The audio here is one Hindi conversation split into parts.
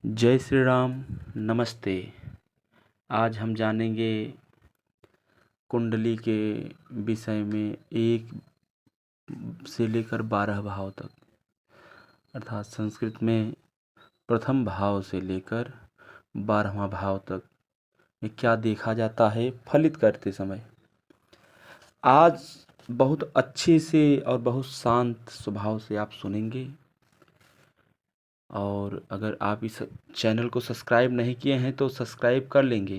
जय श्री राम। नमस्ते। आज हम जानेंगे कुंडली के विषय में 1 से लेकर 12 भाव तक, अर्थात संस्कृत में प्रथम भाव से लेकर 12वां भाव तक में क्या देखा जाता है फलित करते समय। आज बहुत अच्छे से और बहुत शांत स्वभाव से आप सुनेंगे। और अगर आप इस चैनल को सब्सक्राइब नहीं किए हैं तो सब्सक्राइब कर लेंगे,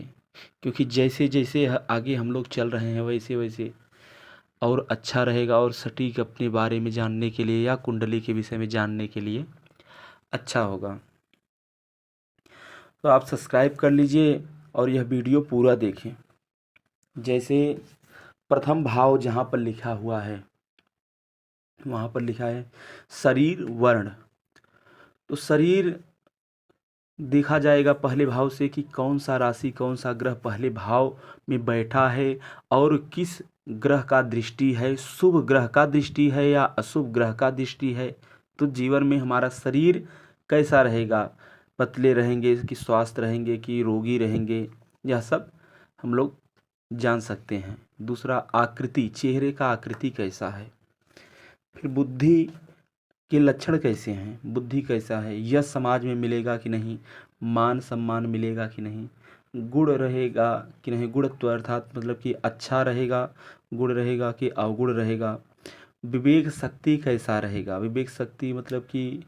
क्योंकि जैसे जैसे आगे हम लोग चल रहे हैं वैसे वैसे और अच्छा रहेगा और सटीक अपने बारे में जानने के लिए या कुंडली के विषय में जानने के लिए अच्छा होगा। तो आप सब्सक्राइब कर लीजिए और यह वीडियो पूरा देखें। जैसे प्रथम भाव जहाँ पर लिखा हुआ है वहाँ पर लिखा है शरीर वर्ण। तो शरीर देखा जाएगा पहले भाव से कि कौन सा राशि कौन सा ग्रह पहले भाव में बैठा है और किस ग्रह का दृष्टि है, शुभ ग्रह का दृष्टि है या अशुभ ग्रह का दृष्टि है। तो जीवन में हमारा शरीर कैसा रहेगा, पतले रहेंगे कि स्वस्थ रहेंगे कि रोगी रहेंगे, यह सब हम लोग जान सकते हैं। दूसरा आकृति, चेहरे का आकृति कैसा है। फिर बुद्धि के लक्षण कैसे हैं, बुद्धि कैसा है, यह समाज में मिलेगा कि नहीं, मान सम्मान मिलेगा कि नहीं, गुण रहेगा कि नहीं, गुणत्व अर्थात मतलब कि अच्छा रहेगा, गुण रहेगा कि अवगुण रहेगा। विवेक शक्ति कैसा रहेगा, विवेक शक्ति मतलब कि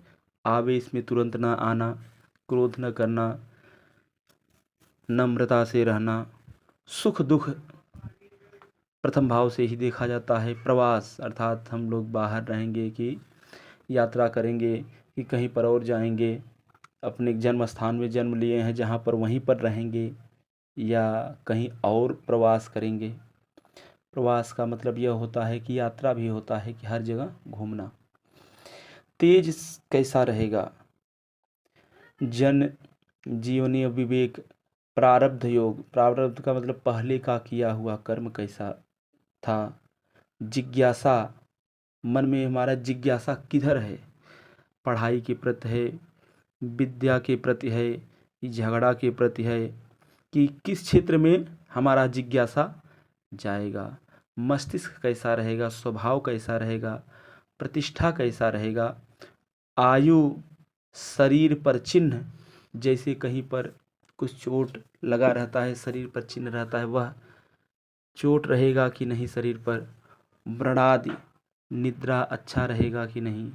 आवेश में तुरंत ना आना, क्रोध न करना, नम्रता से रहना। सुख दुख प्रथम भाव से ही देखा जाता है। प्रवास अर्थात हम लोग बाहर रहेंगे कि यात्रा करेंगे कि कहीं पर और जाएंगे, अपने जन्म स्थान में जन्म लिए हैं जहाँ पर वहीं पर रहेंगे या कहीं और प्रवास करेंगे। प्रवास का मतलब यह होता है कि यात्रा भी होता है कि हर जगह घूमना। तेज कैसा रहेगा, जन जीवनीय विवेक, प्रारब्ध योग, प्रारब्ध का मतलब पहले का किया हुआ कर्म कैसा था। जिज्ञासा, मन में हमारा जिज्ञासा किधर है, पढ़ाई के प्रति है, विद्या के प्रति है, झगड़ा के प्रति है, कि किस क्षेत्र में हमारा जिज्ञासा जाएगा। मस्तिष्क कैसा रहेगा, स्वभाव कैसा रहेगा, प्रतिष्ठा कैसा रहेगा। आयु, शरीर पर चिन्ह, जैसे कहीं पर कुछ चोट लगा रहता है, शरीर पर चिन्ह रहता है, वह चोट रहेगा कि नहीं शरीर पर। व्रणादि, निद्रा अच्छा रहेगा कि नहीं।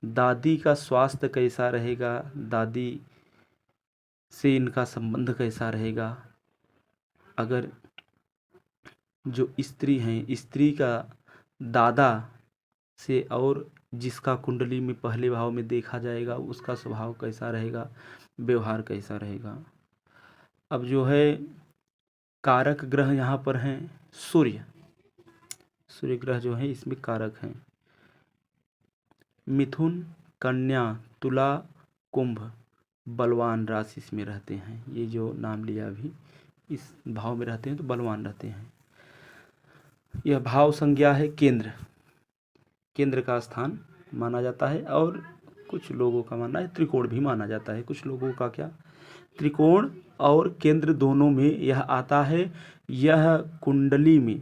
दादी का स्वास्थ्य कैसा रहेगा, दादी से इनका संबंध कैसा रहेगा। अगर जो स्त्री हैं, स्त्री का दादा से और जिसका कुंडली में पहले भाव में देखा जाएगा उसका स्वभाव कैसा रहेगा, व्यवहार कैसा रहेगा। अब जो है कारक ग्रह यहाँ पर हैं सूर्य, सूर्य ग्रह जो है इसमें कारक हैं। मिथुन, कन्या, तुला, कुंभ बलवान राशि में रहते हैं। ये जो नाम लिया अभी, इस भाव में रहते हैं तो बलवान रहते हैं। यह भाव संज्ञा है केंद्र, केंद्र का स्थान माना जाता है। और कुछ लोगों का मानना है त्रिकोण भी माना जाता है। कुछ लोगों का क्या, त्रिकोण और केंद्र दोनों में यह आता है। यह कुंडली में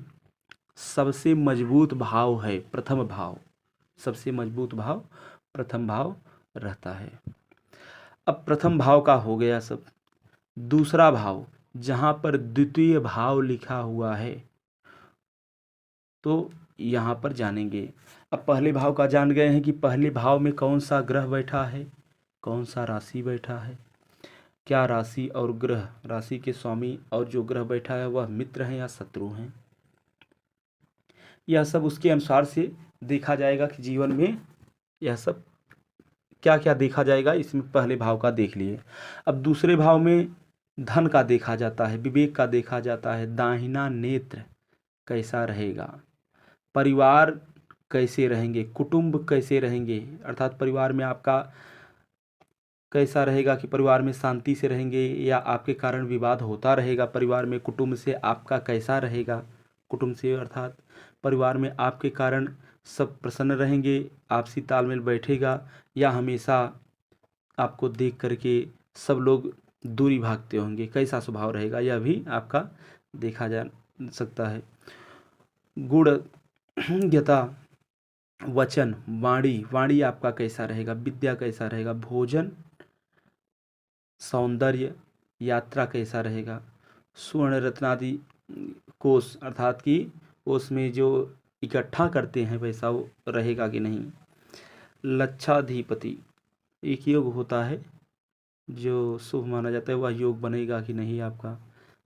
सबसे मजबूत भाव है प्रथम भाव, सबसे मजबूत भाव प्रथम भाव रहता है। अब प्रथम भाव का हो गया सब। दूसरा भाव जहाँ पर द्वितीय भाव लिखा हुआ है तो यहाँ पर जानेंगे। अब पहले भाव का जान गए हैं कि पहले भाव में कौन सा ग्रह बैठा है, कौन सा राशि बैठा है, क्या राशि और ग्रह, राशि के स्वामी और जो ग्रह बैठा है वह मित्र हैं या शत्रु हैं। यह सब उसके अनुसार से देखा जाएगा कि जीवन में यह सब क्या क्या देखा जाएगा। इसमें पहले भाव का देख लिए। अब दूसरे भाव में धन का देखा जाता है, विवेक का देखा जाता है। दाहिना नेत्र कैसा रहेगा, परिवार कैसे रहेंगे, कुटुंब कैसे रहेंगे, अर्थात परिवार में आपका कैसा रहेगा कि परिवार में शांति से रहेंगे या आपके कारण विवाद होता रहेगा परिवार में। कुटुंब से आपका कैसा रहेगा, कुटुंब से अर्थात परिवार में आपके कारण सब प्रसन्न रहेंगे, आपसी तालमेल बैठेगा या हमेशा आपको देख करके सब लोग दूरी भागते होंगे, कैसा स्वभाव रहेगा यह भी आपका देखा जा सकता है। गुणज्ञता, वचन, वाणी आपका कैसा रहेगा, विद्या कैसा रहेगा, भोजन, सौंदर्य, यात्रा कैसा रहेगा, स्वर्ण रत्नादि कोष अर्थात कि उसमें जो इकट्ठा करते हैं पैसा वो रहेगा कि नहीं। लक्षाधिपति, एक योग होता है जो शुभ माना जाता है, वह योग बनेगा कि नहीं आपका।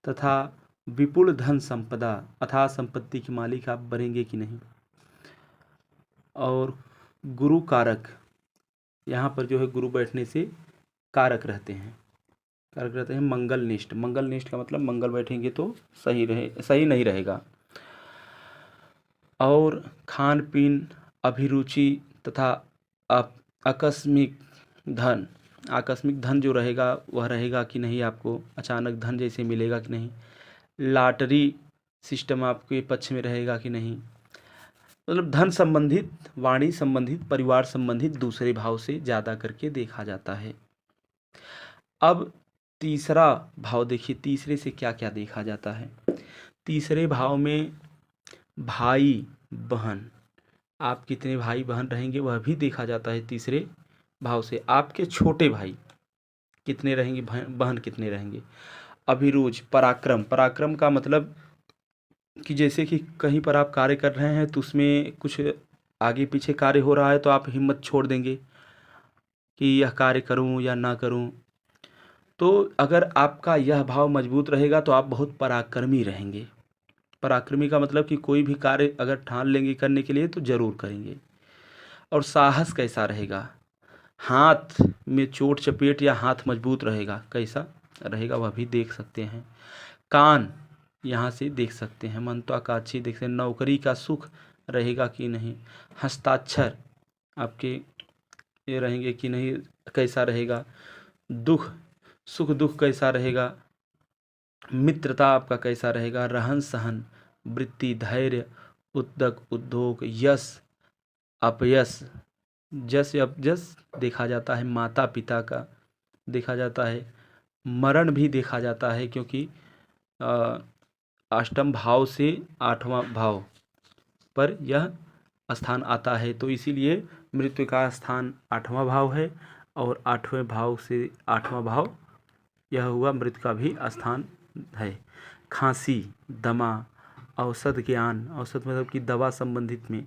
तथा विपुल धन संपदा अथाह संपत्ति के मालिक आप बनेंगे कि नहीं। और गुरु कारक, यहाँ पर जो है गुरु बैठने से कारक रहते हैं मंगलनिष्ठ। मंगलनिष्ठ का मतलब मंगल बैठेंगे तो सही नहीं रहेगा। और खान पीन, अभिरुचि तथा आकस्मिक धन जो रहेगा वह रहेगा कि नहीं आपको, अचानक धन जैसे मिलेगा कि नहीं। लॉटरी सिस्टम आपके पक्ष में रहेगा कि नहीं। मतलब धन संबंधित, वाणी संबंधित, परिवार संबंधित दूसरे भाव से ज़्यादा करके देखा जाता है। अब तीसरा भाव देखिए, तीसरे से क्या क्या देखा जाता है। तीसरे भाव में भाई बहन, आप कितने भाई बहन रहेंगे वह भी देखा जाता है तीसरे भाव से। आपके छोटे भाई कितने रहेंगे, बहन कितने रहेंगे। अभिरुचि, पराक्रम का मतलब कि जैसे कि कहीं पर आप कार्य कर रहे हैं तो उसमें कुछ आगे पीछे कार्य हो रहा है तो आप हिम्मत छोड़ देंगे कि यह कार्य करूं या ना करूं। तो अगर आपका यह भाव मजबूत रहेगा तो आप बहुत पराक्रमी रहेंगे। पराक्रमी का मतलब कि कोई भी कार्य अगर ठान लेंगे करने के लिए तो ज़रूर करेंगे। और साहस कैसा रहेगा, हाथ में चोट चपेट या हाथ मजबूत रहेगा, कैसा रहेगा वह भी देख सकते हैं। कान यहाँ से देख सकते हैं, महत्वाकांक्षी देख सकते हैं। नौकरी का सुख रहेगा कि नहीं। हस्ताक्षर आपके ये रहेंगे कि नहीं, कैसा रहेगा। सुख दुख कैसा रहेगा। मित्रता आपका कैसा रहेगा। रहन सहन, वृत्ति, धैर्य, उद्दक, उद्योग, यश अपयश, जस अपजस देखा जाता है। माता पिता का देखा जाता है। मरण भी देखा जाता है क्योंकि अष्टम भाव से आठवां भाव पर यह स्थान आता है, तो इसीलिए मृत्यु का स्थान आठवां भाव है और आठवें भाव से आठवां भाव यह हुआ मृत्यु का भी स्थान है। खांसी, दमा, औषध ज्ञान, औषध मतलब कि दवा संबंधित में,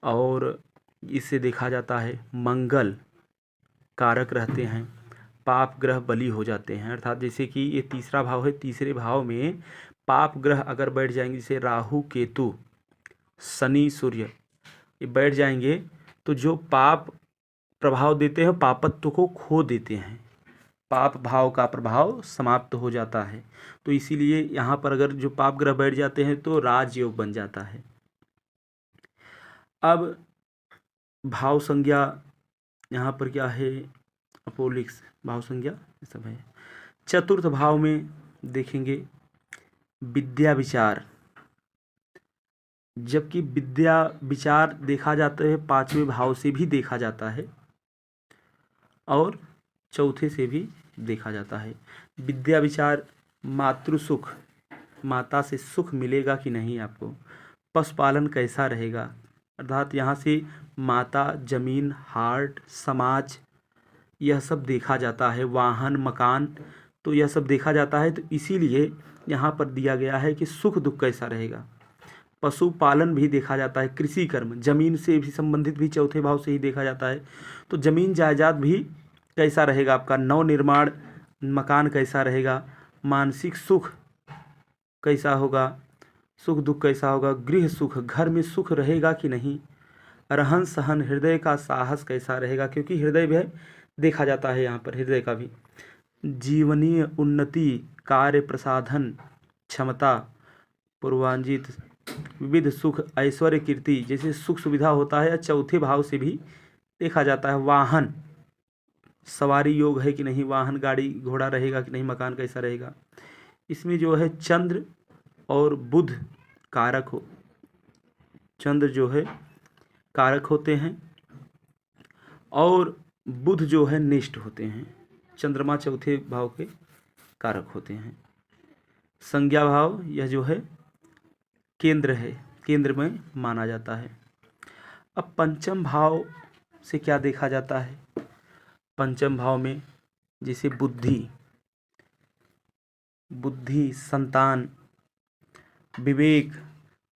और इससे देखा जाता है मंगल कारक रहते हैं। पाप ग्रह बली हो जाते हैं, अर्थात जैसे कि ये तीसरा भाव है, तीसरे भाव में पाप ग्रह अगर बैठ जाएंगे, जैसे राहु केतु शनि सूर्य ये बैठ जाएंगे तो जो पाप प्रभाव देते हैं पापत्व को खो देते हैं, पाप भाव का प्रभाव समाप्त हो जाता है। तो इसीलिए यहाँ पर अगर जो पाप ग्रह बैठ जाते हैं तो राजयोग बन जाता है। अब भाव संज्ञा यहाँ पर क्या है, अपोलिक्स भाव संज्ञा ये सब है। चतुर्थ भाव में देखेंगे विद्या विचार, जबकि विद्या विचार देखा जाता है पांचवें भाव से भी देखा जाता है और चौथे से भी देखा जाता है। विद्या विचार, मातृ सुख, माता से सुख मिलेगा कि नहीं आपको। पशुपालन कैसा रहेगा, अर्थात यहाँ से माता, जमीन, हार्ट, समाज यह सब देखा जाता है। वाहन, मकान, तो यह सब देखा जाता है। तो इसीलिए यहाँ पर दिया गया है कि सुख दुख कैसा रहेगा। पशुपालन भी देखा जाता है। कृषि कर्म, जमीन से भी संबंधित भी चौथे भाव से ही देखा जाता है। तो जमीन जायदाद भी कैसा रहेगा आपका। नव निर्माण, मकान कैसा रहेगा। मानसिक सुख कैसा होगा, सुख दुख कैसा होगा। गृह सुख, घर में सुख रहेगा कि नहीं। रहन सहन, हृदय का साहस कैसा रहेगा, क्योंकि हृदय भी देखा जाता है यहाँ पर, हृदय का भी। जीवनीय उन्नति, कार्य प्रसाधन, क्षमता, पूर्वांजित, विविध सुख, ऐश्वर्य, कीर्ति जैसे सुख सुविधा होता है। चौथे भाव से भी देखा जाता है। वाहन, सवारी योग है कि नहीं, वाहन गाड़ी घोड़ा रहेगा कि नहीं, मकान कैसा रहेगा। इसमें जो है चंद्र और बुध कारक हो, चंद्र जो है कारक होते हैं और बुध जो है निष्ठ होते हैं। चंद्रमा चौथे भाव के कारक होते हैं। संज्ञा भाव यह जो है केंद्र है, केंद्र में माना जाता है। अब पंचम भाव से क्या देखा जाता है? पंचम भाव में जैसे बुद्धि, संतान, विवेक,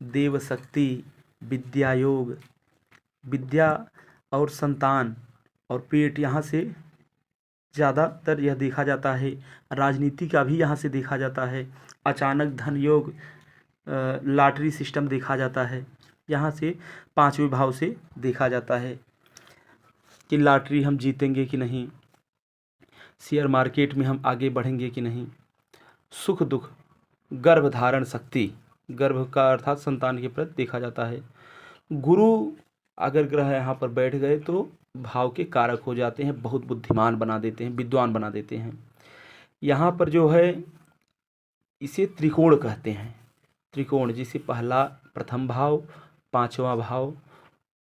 देव शक्ति, विद्या योग, विद्या और संतान और पेट, यहाँ से ज़्यादातर यह देखा जाता है। राजनीति का भी यहाँ से देखा जाता है। अचानक धन योग, लॉटरी सिस्टम देखा जाता है। यहाँ से पांचवें भाव से देखा जाता है कि लॉटरी हम जीतेंगे कि नहीं, शेयर मार्केट में हम आगे बढ़ेंगे कि नहीं। सुख दुख, गर्भ धारण शक्ति, गर्भ का अर्थात संतान के प्रति देखा जाता है। गुरु अगर ग्रह यहाँ पर बैठ गए तो भाव के कारक हो जाते हैं, बहुत बुद्धिमान बना देते हैं, विद्वान बना देते हैं। यहाँ पर जो है इसे त्रिकोण कहते हैं। त्रिकोण जिसे पहला प्रथम भाव, पांचवा भाव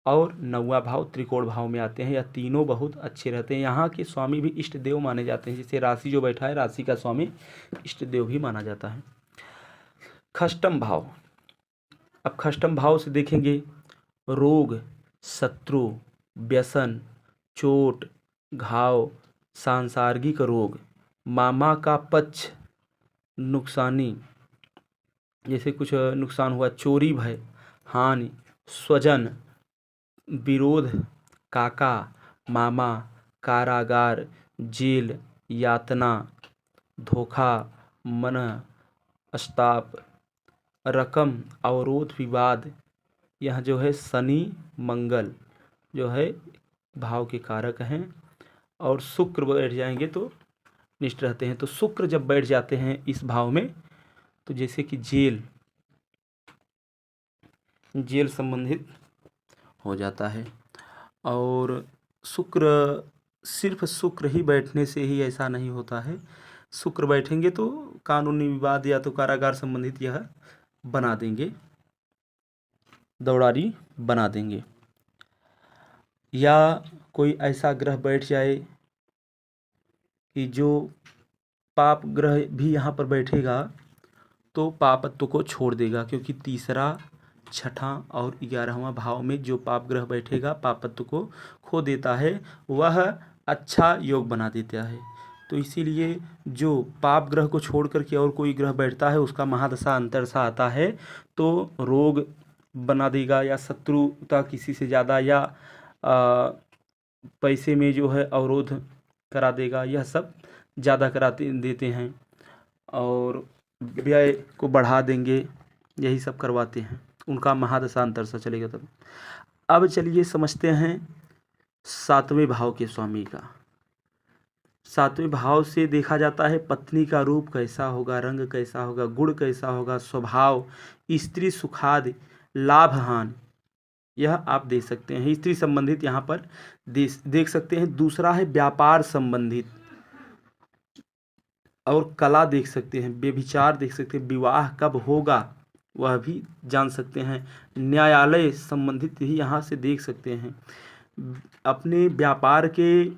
और नौवां भाव त्रिकोण भाव में आते हैं। यह तीनों बहुत अच्छे रहते हैं। यहाँ के स्वामी भी इष्ट देव माने जाते हैं। जैसे राशि जो बैठा है, राशि का स्वामी इष्ट देव भी माना जाता है। खष्टम भाव, अब खष्टम भाव से देखेंगे रोग, शत्रु, व्यसन, चोट, घाव, सांसर्गिक रोग, मामा का पक्ष, नुकसानी, जैसे कुछ नुकसान हुआ, चोरी भय, हानि, स्वजन, विरोध, काका, मामा, कारागार, जेल, यातना, धोखा, मनस्ताप, रकम, अवरोध, विवाद। यह जो है शनि मंगल जो है भाव के कारक हैं। और शुक्र बैठ जाएंगे तो निष्ठ रहते हैं। तो शुक्र जब बैठ जाते हैं इस भाव में तो जैसे कि जेल संबंधित हो जाता है। और शुक्र, सिर्फ शुक्र ही बैठने से ही ऐसा नहीं होता है। शुक्र बैठेंगे तो कानूनी विवाद या तो कारागार संबंधित यह बना देंगे, दौड़ारी बना देंगे। या कोई ऐसा ग्रह बैठ जाए कि जो पाप ग्रह भी यहाँ पर बैठेगा तो पापत्व को छोड़ देगा, क्योंकि तीसरा, छठा और 11वां भाव में जो पाप ग्रह बैठेगा पापत्व को खो देता है, वह अच्छा योग बना देता है। तो इसीलिए जो पाप ग्रह को छोड़ करके और कोई ग्रह बैठता है उसका महादशा अंतरदशा आता है तो रोग बना देगा, या शत्रुता किसी से ज़्यादा, या पैसे में जो है अवरोध करा देगा। यह सब ज़्यादा कराते देते हैं और व्यय को बढ़ा देंगे, यही सब करवाते हैं। उनका महादशा अंतरदशा चलेगा तब। अब चलिए समझते हैं सातवें भाव के स्वामी का। सातवें भाव से देखा जाता है पत्नी का रूप कैसा होगा, रंग कैसा होगा, गुण कैसा होगा, स्वभाव, स्त्री सुखाद, लाभ हानि, यह आप देख सकते हैं। स्त्री संबंधित यहाँ पर देख सकते हैं। दूसरा है व्यापार संबंधित और कला देख सकते हैं, व्यभिचार देख सकते हैं, विवाह कब होगा वह भी जान सकते हैं। न्यायालय संबंधित ही यहाँ से देख सकते हैं। अपने व्यापार के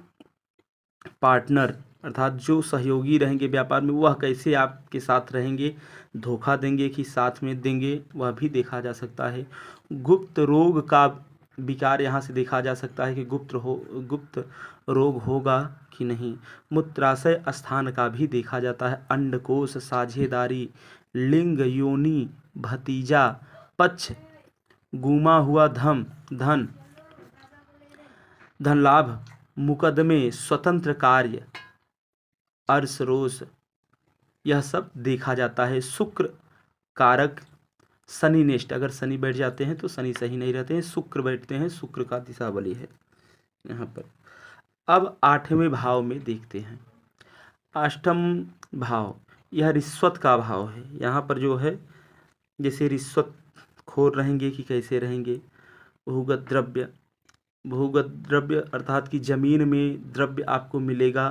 पार्टनर अर्थात जो सहयोगी रहेंगे व्यापार में, वह कैसे आपके साथ रहेंगे, धोखा देंगे कि साथ में देंगे, वह भी देखा जा सकता है। गुप्त रोग का विकार यहाँ से देखा जा सकता है कि गुप्त रोग होगा कि नहीं। मूत्राशय स्थान का भी देखा जाता है। अंडकोश, साझेदारी, लिंग, योनि, भतीजा, पक्ष, गुमा हुआ धन लाभ, मुकदमे, स्वतंत्र कार्य, अर्श रोष, यह सब देखा जाता है। शुक्र कारक शनि नेष्ट, अगर शनि बैठ जाते हैं तो शनि सही नहीं रहते हैं, शुक्र बैठते हैं, शुक्र का दिशा बली है यहाँ पर। अब आठवें भाव में देखते हैं। अष्टम भाव, यह रिश्वत का भाव है। यहाँ पर जो है जैसे रिश्वत खोर रहेंगे कि कैसे रहेंगे। भूगत द्रव्य अर्थात कि जमीन में द्रव्य आपको मिलेगा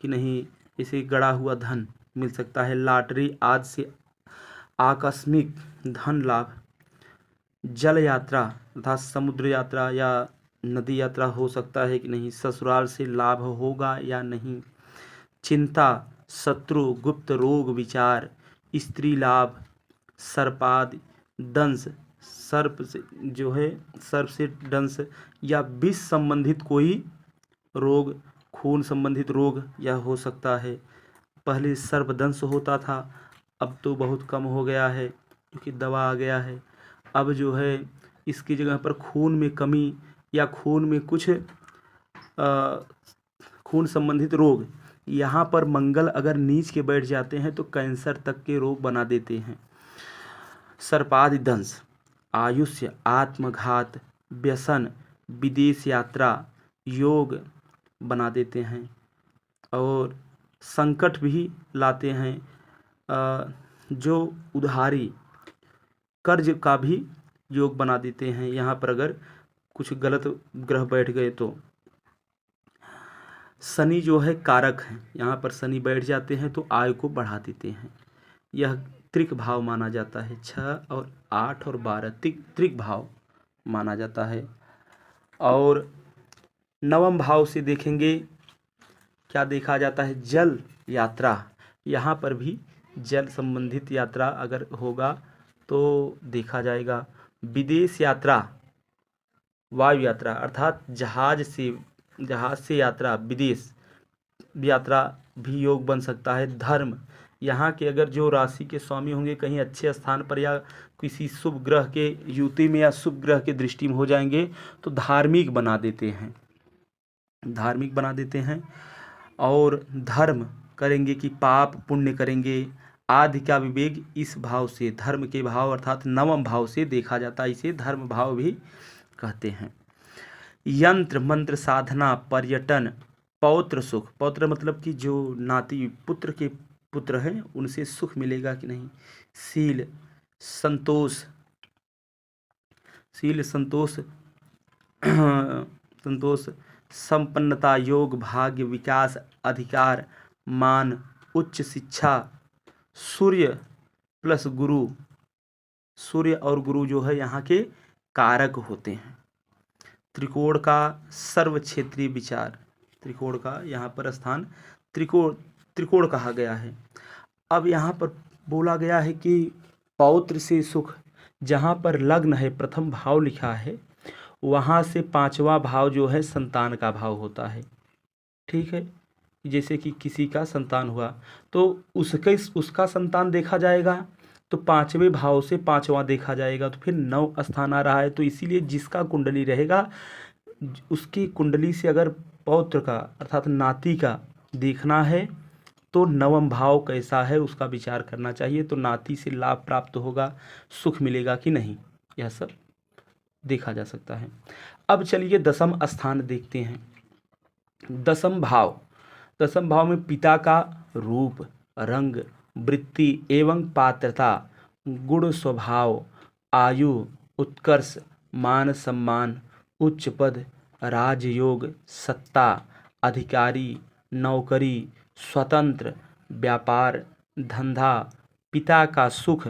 कि नहीं, जैसे गड़ा हुआ धन मिल सकता है। लॉटरी आदि से आकस्मिक धन लाभ। जल यात्रा अर्थात समुद्र यात्रा या नदी यात्रा हो सकता है कि नहीं। ससुराल से लाभ होगा या नहीं। चिंता, शत्रु, गुप्त रोग, विचार, स्त्री लाभ, सर्पाद दंश, सर्प से दंश या विष संबंधित कोई रोग, खून संबंधित रोग यह हो सकता है। पहले सर्पदंश होता था, अब तो बहुत कम हो गया है क्योंकि दवा आ गया है। अब जो है इसकी जगह पर खून में कमी या खून में कुछ खून संबंधित रोग, यहाँ पर मंगल अगर नीच के बैठ जाते हैं तो कैंसर तक के रोग बना देते हैं। सर्पादि दंश, आयुष्य, आत्मघात, व्यसन, विदेश यात्रा, योग बना देते हैं और संकट भी लाते हैं। जो उधारी, कर्ज का भी योग बना देते हैं यहाँ पर अगर कुछ गलत ग्रह बैठ गए तो। शनि जो है कारक हैं, यहाँ पर शनि बैठ जाते हैं तो आय को बढ़ा देते हैं। यह त्रिक भाव माना जाता है, 6 और 8 और 12 त्रिक भाव माना जाता है। और नवम भाव से देखेंगे क्या देखा जाता है, जल यात्रा। यहाँ पर भी जल संबंधित यात्रा अगर होगा तो देखा जाएगा। विदेश यात्रा, वायु यात्रा अर्थात जहाज से यात्रा, विदेश यात्रा भी योग बन सकता है। धर्म, यहाँ के अगर जो राशि के स्वामी होंगे कहीं अच्छे स्थान पर या किसी शुभ ग्रह के युति में या शुभ ग्रह के दृष्टि में हो जाएंगे तो धार्मिक बना देते हैं। और धर्म करेंगे कि पाप पुण्य करेंगे, आदि का विवेक इस भाव से, धर्म के भाव अर्थात नवम भाव से देखा जाता है। इसे धर्म भाव भी कहते हैं। यंत्र मंत्र साधना, पर्यटन, पौत्र सुख, पौत्र मतलब कि जो नाती पुत्र के पुत्र हैं उनसे सुख मिलेगा कि नहीं। शील संतोष संपन्नता, योग, भाग्य, विकास, अधिकार, मान, उच्च शिक्षा, सूर्य प्लस गुरु, सूर्य और गुरु जो है यहाँ के कारक होते हैं। त्रिकोण का सर्व क्षेत्रीय विचार, त्रिकोण का यहाँ पर स्थान त्रिकोण कहा गया है। अब यहाँ पर बोला गया है कि पौत्र से सुख, जहाँ पर लग्न है प्रथम भाव लिखा है वहाँ से 5वां भाव जो है संतान का भाव होता है। ठीक है, जैसे कि किसी का संतान हुआ तो उसका संतान देखा जाएगा तो 5वें भाव से 5वां देखा जाएगा, तो फिर 9 स्थान आ रहा है। तो इसीलिए जिसका कुंडली रहेगा उसकी कुंडली से अगर पौत्र का अर्थात नाती का देखना है तो नवम भाव कैसा है उसका विचार करना चाहिए। तो नाती से लाभ प्राप्त होगा, सुख मिलेगा कि नहीं, यह सब देखा जा सकता है। अब चलिए दसम स्थान देखते हैं। दसम भाव में पिता का रूप, रंग, वृत्ति एवं पात्रता, गुण, स्वभाव, आयु, उत्कर्ष, मान सम्मान, उच्च पद, राजयोग, सत्ता, अधिकारी, नौकरी, स्वतंत्र, व्यापार, धंधा, पिता का सुख,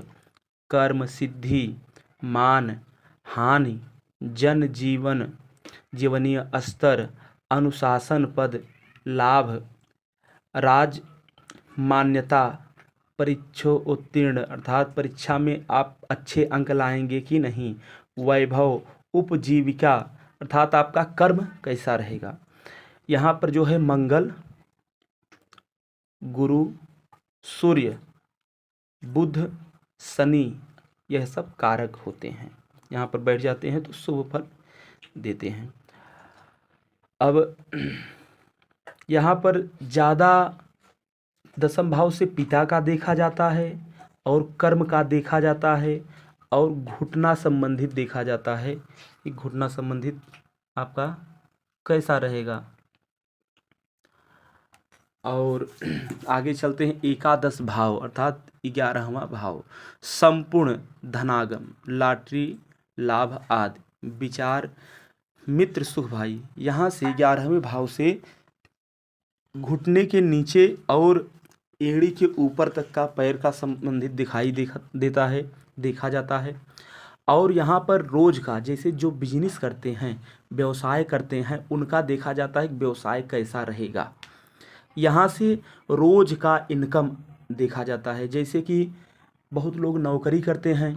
कर्म सिद्धि, मान हानि, जन जीवनीय स्तर, अनुशासन पद, लाभ, राज मान्यता, परीक्षा उत्तीर्ण अर्थात परीक्षा में आप अच्छे अंक लाएंगे कि नहीं, वैभव, उपजीविका अर्थात आपका कर्म कैसा रहेगा। यहाँ पर जो है मंगल, गुरु, सूर्य, बुध, शनि यह सब कारक होते हैं, यहाँ पर बैठ जाते हैं तो शुभ फल देते हैं। अब यहाँ पर ज़्यादा दसम भाव से पिता का देखा जाता है और कर्म का देखा जाता है और घुटना संबंधित देखा जाता है कि घुटना संबंधित आपका कैसा रहेगा। और आगे चलते हैं। एकादश भाव अर्थात 11वां भाव, संपूर्ण धनागम, लॉटरी, लाभ आदि, विचार, मित्र, सुख भाई। यहाँ से 11वें भाव से घुटने के नीचे और एड़ी के ऊपर तक का पैर का संबंधित देखा जाता है। और यहाँ पर रोज का, जैसे जो बिजनेस करते हैं, व्यवसाय करते हैं, उनका देखा जाता है कि व्यवसाय कैसा रहेगा। यहाँ से रोज़ का इनकम देखा जाता है। जैसे कि बहुत लोग नौकरी करते हैं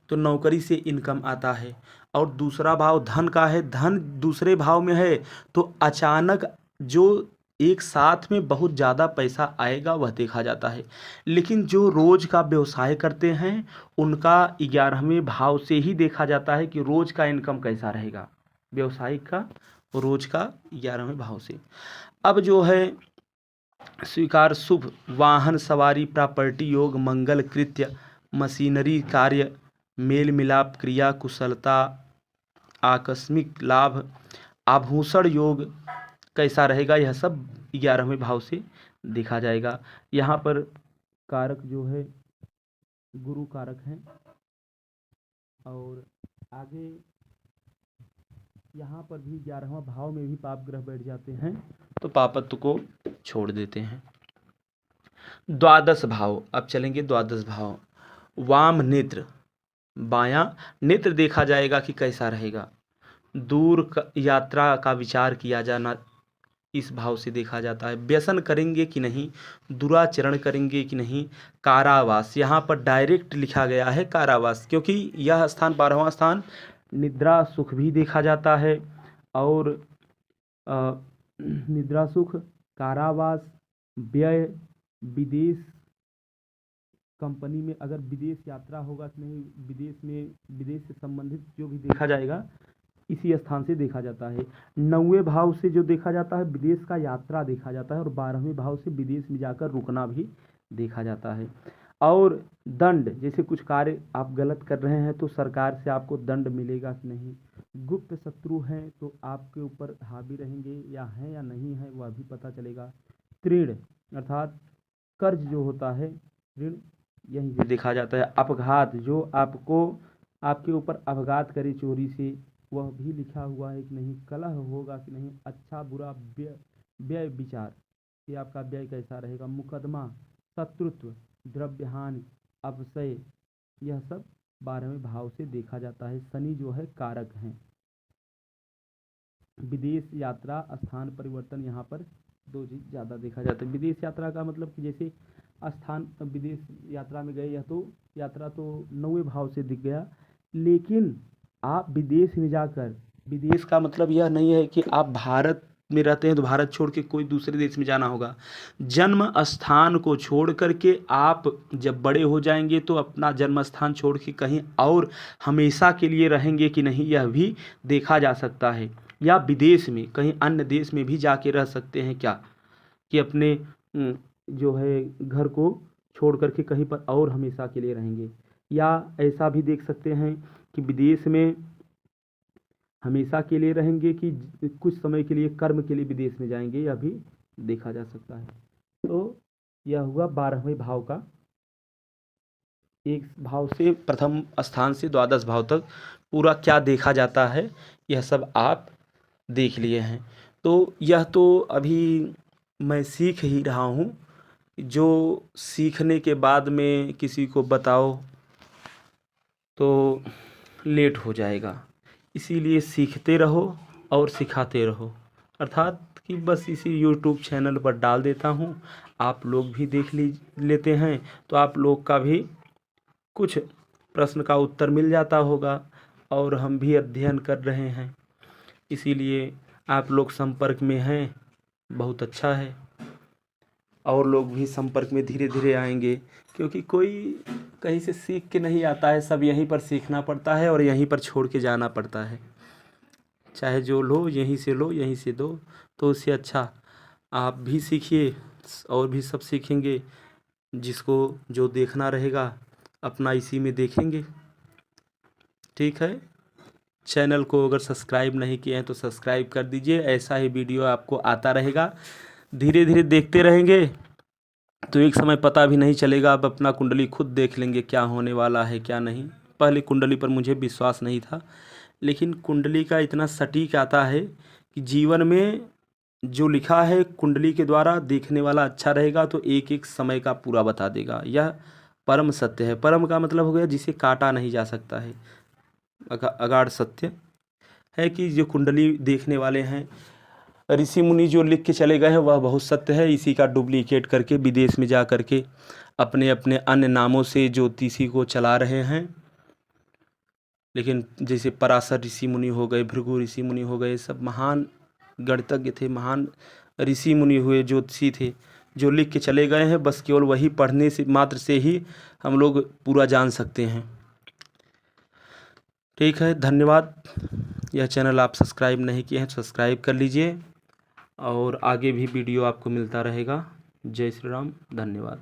तो नौकरी से इनकम आता है, और दूसरा भाव धन का है, धन दूसरे भाव में है, तो अचानक जो एक साथ में बहुत ज़्यादा पैसा आएगा वह देखा जाता है। लेकिन जो रोज़ का व्यवसाय करते हैं उनका 11वें भाव से ही देखा जाता है कि रोज़ का इनकम कैसा रहेगा, व्यवसायिक का रोज़ का 11वें भाव से। अब जो है स्वीकार शुभ, वाहन सवारी, प्रॉपर्टी योग, मंगल कृत्य, मशीनरी कार्य, मेल मिलाप, क्रिया कुशलता, आकस्मिक लाभ, आभूषण योग कैसा रहेगा, यह सब 11वें भाव से देखा जाएगा। यहाँ पर कारक जो है गुरु कारक हैं, और आगे यहाँ पर भी 11वां भाव में भी पाप ग्रह बैठ जाते हैं तो पापत्व को छोड़ देते हैं। द्वादश भाव, अब चलेंगे द्वादश भाव। वाम नेत्र, बायां नेत्र देखा जाएगा कि कैसा रहेगा। दूर यात्रा का विचार किया जाना इस भाव से देखा जाता है। व्यसन करेंगे कि नहीं, दुराचरण करेंगे कि नहीं। कारावास, यहाँ पर डायरेक्ट लिखा गया है कारावास, क्योंकि यह स्थान 12वां स्थान निद्रा सुख भी देखा जाता है, और निद्रा सुख, कारावास, व्यय, विदेश, कंपनी में अगर विदेश यात्रा होगा कि नहीं, विदेश से संबंधित जो भी देखा जाएगा इसी स्थान से देखा जाता है। 9वें भाव से जो देखा जाता है विदेश का यात्रा देखा जाता है, और 12वें भाव से विदेश में जाकर रुकना भी देखा जाता है। और दंड, जैसे कुछ कार्य आप गलत कर रहे हैं तो सरकार से आपको दंड मिलेगा कि नहीं। गुप्त शत्रु हैं तो आपके ऊपर हावी रहेंगे या हैं या नहीं है वह भी पता चलेगा। ऋण अर्थात कर्ज जो होता है, ऋण यहीं से देखा जाता है। अपघात, जो आपके ऊपर अपघात करे चोरी से, वह भी लिखा हुआ है कि नहीं। कलह होगा कि नहीं। अच्छा बुरा व्यय विचार कि आपका व्यय कैसा रहेगा। मुकदमा, शत्रुत्व, द्रव्यहानि, अपसय, यह सब 12वें भाव से देखा जाता है। शनि जो है कारक हैं। विदेश यात्रा, स्थान परिवर्तन, यहाँ पर दो चीज़ ज़्यादा देखा जाता है। विदेश यात्रा का मतलब कि जैसे स्थान विदेश यात्रा में गए, यह तो यात्रा तो 9वें भाव से दिख गया, लेकिन आप विदेश में जाकर, विदेश का मतलब यह नहीं है कि आप भारत में रहते हैं तो भारत छोड़ के कोई दूसरे देश में जाना होगा। जन्म स्थान को छोड़ करके आप जब बड़े हो जाएंगे तो अपना जन्म स्थान छोड़ के कहीं और हमेशा के लिए रहेंगे कि नहीं, यह भी देखा जा सकता है। या विदेश में कहीं अन्य देश में भी जाके रह सकते हैं क्या, कि अपने जो है घर को छोड़ करके कहीं पर और हमेशा के लिए रहेंगे। या ऐसा भी देख सकते हैं कि विदेश में हमेशा के लिए रहेंगे कि कुछ समय के लिए कर्म के लिए विदेश में जाएंगे, यह भी देखा जा सकता है। तो यह हुआ 12वें भाव का, एक भाव से प्रथम स्थान से द्वादश भाव तक पूरा क्या देखा जाता है, यह सब आप देख लिए हैं। तो यह तो अभी मैं सीख ही रहा हूँ, जो सीखने के बाद में किसी को बताओ तो लेट हो जाएगा। इसीलिए सीखते रहो और सिखाते रहो, अर्थात कि बस इसी यूट्यूब चैनल पर डाल देता हूँ, आप लोग भी देख लेते हैं तो आप लोग का भी कुछ प्रश्न का उत्तर मिल जाता होगा, और हम भी अध्ययन कर रहे हैं, इसीलिए आप लोग संपर्क में हैं, बहुत अच्छा है। और लोग भी संपर्क में धीरे धीरे आएंगे, क्योंकि कोई कहीं से सीख के नहीं आता है, सब यहीं पर सीखना पड़ता है और यहीं पर छोड़ के जाना पड़ता है। चाहे जो लो यहीं से लो, यहीं से दो, तो उससे अच्छा आप भी सीखिए और भी सब सीखेंगे। जिसको जो देखना रहेगा अपना इसी में देखेंगे। ठीक है, चैनल को अगर सब्सक्राइब नहीं किए हैं तो सब्सक्राइब कर दीजिए, ऐसा ही वीडियो आपको आता रहेगा। धीरे धीरे देखते रहेंगे तो एक समय पता भी नहीं चलेगा, आप अपना कुंडली खुद देख लेंगे क्या होने वाला है क्या नहीं। पहले कुंडली पर मुझे विश्वास नहीं था, लेकिन कुंडली का इतना सटीक आता है कि जीवन में जो लिखा है कुंडली के द्वारा देखने वाला अच्छा रहेगा तो एक एक समय का पूरा बता देगा। यह परम सत्य है। परम का मतलब हो गया जिसे काटा नहीं जा सकता है, अगाढ़ सत्य है कि जो कुंडली देखने वाले हैं ऋषि मुनि जो लिख के चले गए हैं वह बहुत सत्य है। इसी का डुप्लीकेट करके विदेश में जा कर के अपने अपने अन्य नामों से ज्योतिषी को चला रहे हैं। लेकिन जैसे पराशर ऋषि मुनि हो गए, भृगु ऋषि मुनि हो गए, सब महान गणितज्ञ थे, महान ऋषि मुनि हुए, ज्योतिषी थे, जो लिख के चले गए हैं। बस केवल वही पढ़ने से मात्र से ही हम लोग पूरा जान सकते हैं। ठीक है, धन्यवाद। यह चैनल आप सब्सक्राइब नहीं किए हैं तो सब्सक्राइब कर लीजिए और आगे भी वीडियो आपको मिलता रहेगा। जय श्री राम, धन्यवाद।